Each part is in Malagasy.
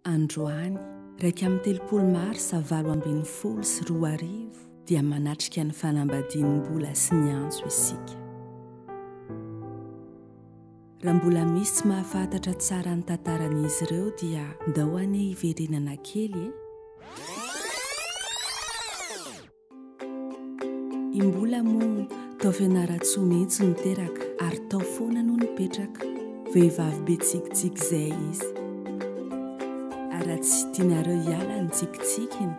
androany 2024 dia manatrika ny fanambadianymbola sy ny antso isika. Raha mbola misy tsy mahafantatra tsara ny tantaran'izy ireo dia ndao ane hiverenana kely imbola moa tao fianaratsoa mihitsy miteraka ary tao foana no nipetraka vehivavy be tsikitsiky izay izy. Raha tsy tianareo hiala ny tsikitsikiny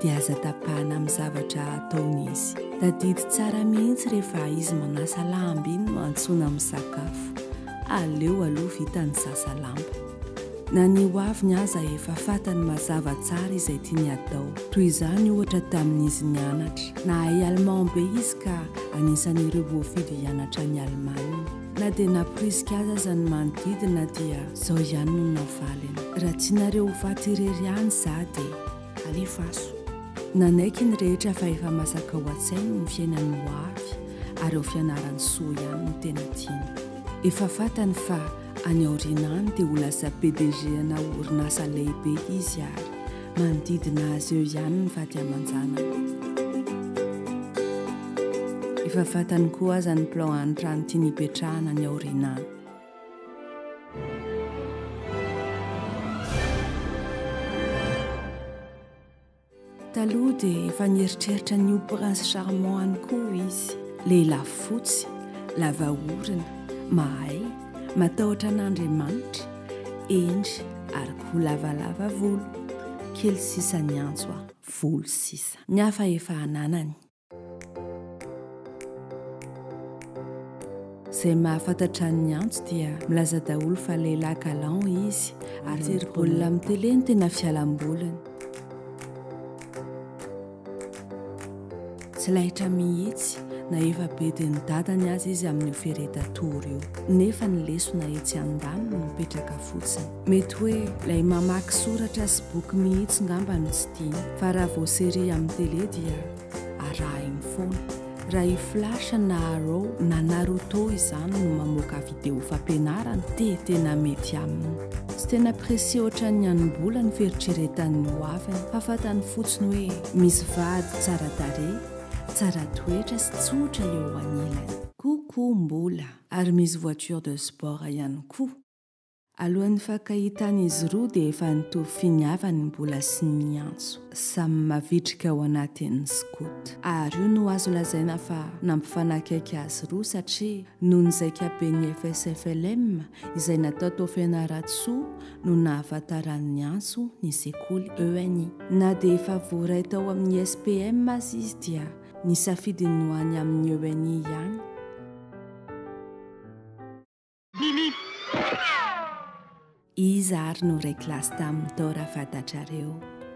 dia aza tapahana amin'ny zavatra ataony izy. Tadidy tsara mihitsy rehefa izy manasa lamba iny no antsoina amin'ny sakafo. Aleo aloha vita ny sasa lamba. Na ny hoaviny aza efa fantany mazava tsara izay tiany atao. Toy izany ohatra tamin'izy nianatra. Nahay allemand be izy ka anisan'ireo voafidy hianatra ny Allemagne. Na dia naporizika aza zany manodidina dia zao ihany no navaliny. Raha tianareo ho faty irery ihany za dia alefaso. Nanaiky ny rehetra fa efa masaka ho an-tsainy ny fiainany ho avy ary ho fianarany soa ihany no tena tiany. Efa fantany fa any aorianany dia ho lasa PDG-na orinasa lehibe izy ary manodidina azy eo ihany ny vady aman-janany. Efa fantany koa aza ny plan an-trano tiany hipetrahana any aorianany. Taloha dia efa nieritreritra ny prince charmant any koa izy. Lehilahy fotsy, lava orona, mahay, matahotra an'Andriamanitra, endry ary koa lavalava volo. Kely sisa ny antso volo sisa. Ny hafa efa ananany. Izay mahafantatra ny antso dia milaza daholo fa lehilahy galant izy ary sery-baolina amin'ny tele ny tena fialambolany. Tsy lahitra mihitsy na efa bediny dadany azy izy amin'ny feretatory io. Nefa ny lesona etsy an-dany no mipetraka fotsiny. Mety hoe ilay mamaky soratra sy boky mihitsy ngamba no tsy tiany. Fa raha vao sery amin'ny tele dia arahiny foana. Raha i Flash na Arrow na Naruto izany no mamoaka video fampianarana dia tena mety aminy. Tsy tena presi ohatra ny anom-bola ny feritreretan'ny hoaviny fa fantany fotsiny hoe misy vady tsara tarehy, tsara toetra sy tsotra eo anilany. Kokoa mbola ary misy voiture de sport ihany koa. Alohan'ny fankahitan'izy roa dia efa nitovy finiavany mbola sy ny antso. Samy mavitrika ao anatin'ny skoto. Ary io no azo lazaina fa nampifanakaiky azy roa satria noho nizaika ben'ny FSFLM izay natao tao fianaratsoa no nahafantaran'ny antso ny sekoly ENI. Na dia efa voaray tao amin'ny SPM azy izy dia nisafidiny ho any amin'ny ENI ihany. Izy ary no ray klasy tamin'ny tao raha fantatrareo.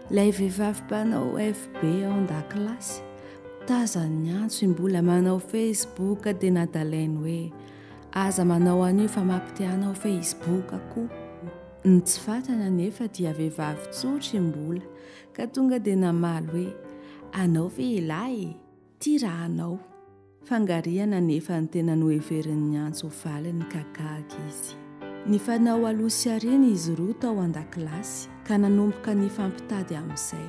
Ilay vehivavy mpanao FB ao an-dakilasy tazany antso mbola manao Facebook dia nadalainy hoe aza manao an'io fa mampitianao Facebook koa. Ny tsy fantana anefa dia vehivavy tsotra mbola ka tonga dia namaly hoe anao ve lahy tia raha anao. Fangariana nefa ny tena noheverin'ny antso valiny kakaka izy. Ny fanao aloha sy aoriana izy roa tao an-dakilasy ka nanomboka ny fampitady amin'izay.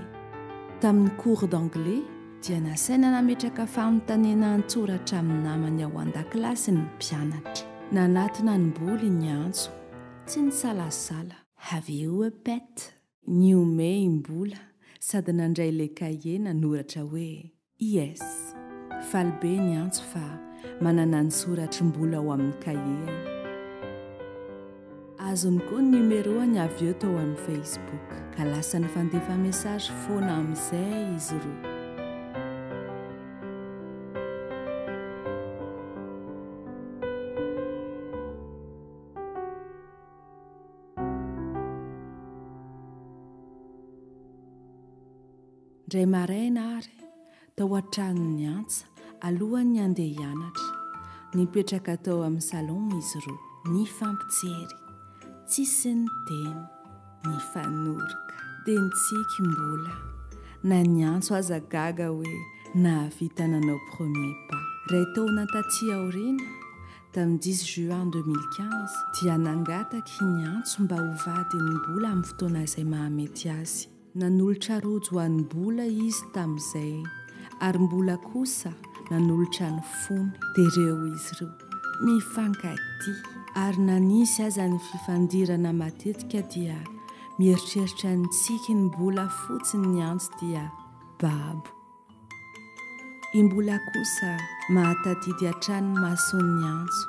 Tamin'ny cours d'anglais dia nasaina nametraka fanontaniana an-tsoratra amin'ny namany ao an-dakilasy ny mpianatra. Nanatona ny mboly ny antso, tsy nisalasala. Have you a pet? Ny ome imbola sady nandray ilay kahie nanoratra hoe yes. Faly be ny antso fa manana ny soratry mbola ao amin'ny kahie. Azony koa ny numéroany avy eo tao amin'ny Facebook ka lasa ny fandefa mesazy foana amin'izay izy roa. Ndray maraina ary tao an-tranon'ny antsa alohany andeha hianatra. Nipetraka tao amin'ny salon izy roa, ny fampijery. Tsisy ny teny, ny fanoroka, dia nitsiky mbola. Na ny antso aza gaga hoe nahavita nanao premier pas. Ray taona taty aoriana tamin'ny 10 juin 2015 dia nangataky ny antso mba ho vadiny mbola amin'ny fotoana izay mahamety azy. Nanolotra rojo ho an'ny mbola izy tamin'izay ary mbola kosa nanolotra ny fony dia ireo izy ireo mifankaty ary nanisy aza ny fifandirana matetika dia mieritreritra ny tsiky ny mbola fotsiny ny antso dia babo. Imbola kosa mahatadidy hatrany mason'ny antso.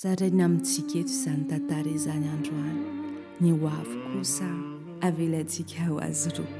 Zaraina amintsika eto izany tantara izany androany, ny ho avy kosa avelantsika ho azy roa.